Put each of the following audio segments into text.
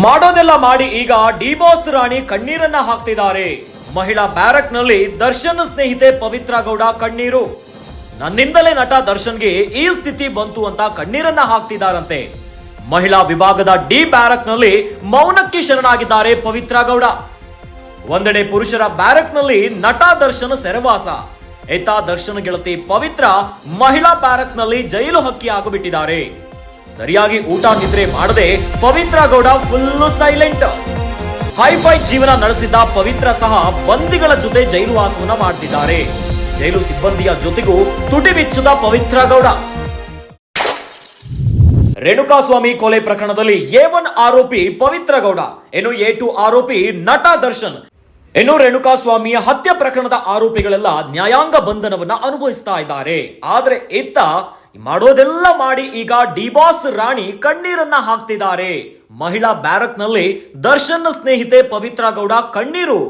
ಮಾಡೋದೆಲ್ಲ ಮಾಡಿ ಈಗ ಡಿ ಬಾಸ್ ರಾಣಿ ಕಣ್ಣೀರನ್ನ ಹಾಕ್ತಿದ್ದಾರೆ. ಮಹಿಳಾ ಬ್ಯಾರಕ್ ನಲ್ಲಿ ದರ್ಶನ್ ಸ್ನೇಹಿತೆ ಪವಿತ್ರ ಗೌಡ ಕಣ್ಣೀರು. ನನ್ನಿಂದಲೇ ನಟ ದರ್ಶನ್ಗೆ ಈ ಸ್ಥಿತಿ ಬಂತು ಅಂತ ಕಣ್ಣೀರನ್ನ ಹಾಕ್ತಿದ್ದಾರಂತೆ. ಮಹಿಳಾ ವಿಭಾಗದ ಡಿ ಬ್ಯಾರಕ್ ನಲ್ಲಿ ಮೌನಕ್ಕೆ ಶರಣಾಗಿದ್ದಾರೆ ಪವಿತ್ರ ಗೌಡ. ಒಂದೆಡೆ ಪುರುಷರ ಬ್ಯಾರಕ್ ನಲ್ಲಿ ನಟ ದರ್ಶನ್ ಸೆರೆವಾಸ. ಇತ್ತ ದರ್ಶನ್ ಗೆಳತಿ ಪವಿತ್ರ ಮಹಿಳಾ ಬ್ಯಾರಕ್ ನಲ್ಲಿ ಜೈಲು ಹಕ್ಕಿ ಆಗಿಬಿಟ್ಟಿದ್ದಾರೆ. ಸರಿಯಾಗಿ ಊಟ ನಿದ್ರೆ ಮಾಡದೆ Pavithra Gowda full silent. Hi fi ಜೀವನ ನಡೆಸಿದ್ದ ಪವಿತ್ರ ಸಹ ಬಂದಿಗಳ ಜೊತೆ ಜೈಲು ವಾಸವನ್ನ ಮಾಡ್ತಿದ್ದಾರೆ. ಜೈಲು ಸಿಬ್ಬಂದಿಯ ಜೊತೆಗೂ ತುಟಿ ಬಿಚ್ಚದ ಪವಿತ್ರ ಗೌಡ. ರೇಣುಕಾಸ್ವಾಮಿ ಕೊಲೆ ಪ್ರಕರಣದಲ್ಲಿ A1 ಆರೋಪಿ ಪವಿತ್ರ ಗೌಡ, ಇನ್ನು A2 ಆರೋಪಿ ನಟ ದರ್ಶನ್, ಇನ್ನು ರೇಣುಕಾಸ್ವಾಮಿಯ ಹತ್ಯೆ ಪ್ರಕರಣದ ಆರೋಪಿಗಳೆಲ್ಲ ನ್ಯಾಯಾಂಗ ಬಂಧನವನ್ನ ಅನುಭವಿಸ್ತಾ ಇದ್ದಾರೆ. ಆದ್ರೆ ಇತ್ತ ಮಾಡೋದೆಲ್ಲ ಮಾಡಿ ಈಗ ಡಿ ಬಾಸ್ ರಾಣಿ ಕಣ್ಣೀರನ್ನ ಹಾಕ್ತಿದ್ದಾರೆ. ಮಹಿಳಾ ಬ್ಯಾರಕ್ ನಲ್ಲಿ ದರ್ಶನ್ ಸ್ನೇಹಿತೆ ಪವಿತ್ರ ಗೌಡ ಕಣ್ಣೀರು.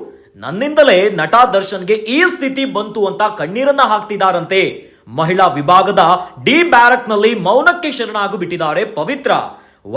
ನನ್ನಿಂದಲೇ ನಟ ದರ್ಶನ್ಗೆ ಈ ಸ್ಥಿತಿ ಬಂತು ಅಂತ ಕಣ್ಣೀರನ್ನ ಹಾಕ್ತಿದ್ದಾರಂತೆ. ಮಹಿಳಾ ವಿಭಾಗದ ಡಿ ಬ್ಯಾರಕ್ ನಲ್ಲಿ ಮೌನಕ್ಕೆ ಶರಣಾಗಿ ಬಿಟ್ಟಿದ್ದಾರೆ ಪವಿತ್ರ.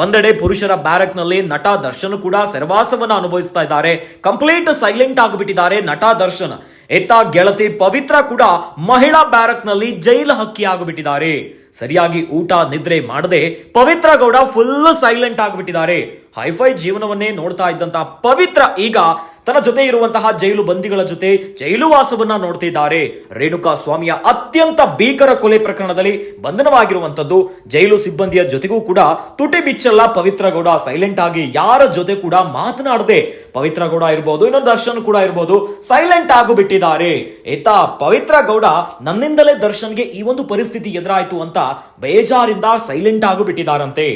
ಒಂದೆಡೆ ಪುರುಷರ ಬ್ಯಾರಕ್ ನಲ್ಲಿ ನಟ ದರ್ಶನ್ ಕೂಡ ಸೆರೆವಾಸವನ್ನ ಅನುಭವಿಸ್ತಾ ಇದ್ದಾರೆ. ಕಂಪ್ಲೀಟ್ ಸೈಲೆಂಟ್ ಆಗಿಬಿಟ್ಟಿದ್ದಾರೆ ನಟ ದರ್ಶನ್. ಇತ್ತ ಗೆಳತಿ ಪವಿತ್ರ ಕೂಡ ಮಹಿಳಾ ಬ್ಯಾರಕ್ ನಲ್ಲಿ ಜೈಲು ಹಕ್ಕಿ ಆಗಿಬಿಟ್ಟಿದ್ದಾರೆ. ಸರಿಯಾಗಿ ಊಟ ನಿದ್ರೆ ಮಾಡದೆ Pavithra Gowda full silent ಆಗಿಬಿಟ್ಟಿದ್ದಾರೆ. Hi fi ಜೀವನವನ್ನೇ ನೋಡ್ತಾ ಇದ್ದಂತಹ ಪವಿತ್ರ ಈಗ ತನ್ನ ಜೊತೆ ಇರುವಂತಹ ಜೈಲು ಬಂದಿಗಳ ಜೊತೆ ಜೈಲು ವಾಸವನ್ನ ನೋಡ್ತಿದ್ದಾರೆ. ರೇಣುಕಾ ಸ್ವಾಮಿಯ ಅತ್ಯಂತ ಭೀಕರ ಕೊಲೆ ಪ್ರಕರಣದಲ್ಲಿ ಬಂಧನವಾಗಿರುವಂತದ್ದು. ಜೈಲು ಸಿಬ್ಬಂದಿಯ ಜೊತೆಗೂ ಕೂಡ ತುಟಿ ಬಿಚ್ಚಲ್ಲ ಪವಿತ್ರ ಗೌಡ. ಸೈಲೆಂಟ್ ಆಗಿ ಯಾರ ಜೊತೆ ಕೂಡ ಮಾತನಾಡದೆ ಪವಿತ್ರ ಗೌಡ ಇರಬಹುದು, ಇನ್ನೊಂದು ದರ್ಶನ್ ಕೂಡ ಇರಬಹುದು, ಸೈಲೆಂಟ್ ಆಗಿಬಿಟ್ಟಿದ್ದಾರೆ. ಇತ್ತ ಪವಿತ್ರ ಗೌಡ ನನ್ನಿಂದಲೇ ದರ್ಶನ್ಗೆ ಈ ಒಂದು ಪರಿಸ್ಥಿತಿ ಎದುರಾಯ್ತು ಅಂತ ಬೇಜಾರಿಂದ ಸೈಲೆಂಟ್ ಆಗಿಬಿಟ್ಟಿದ್ದಾರಂತೆ.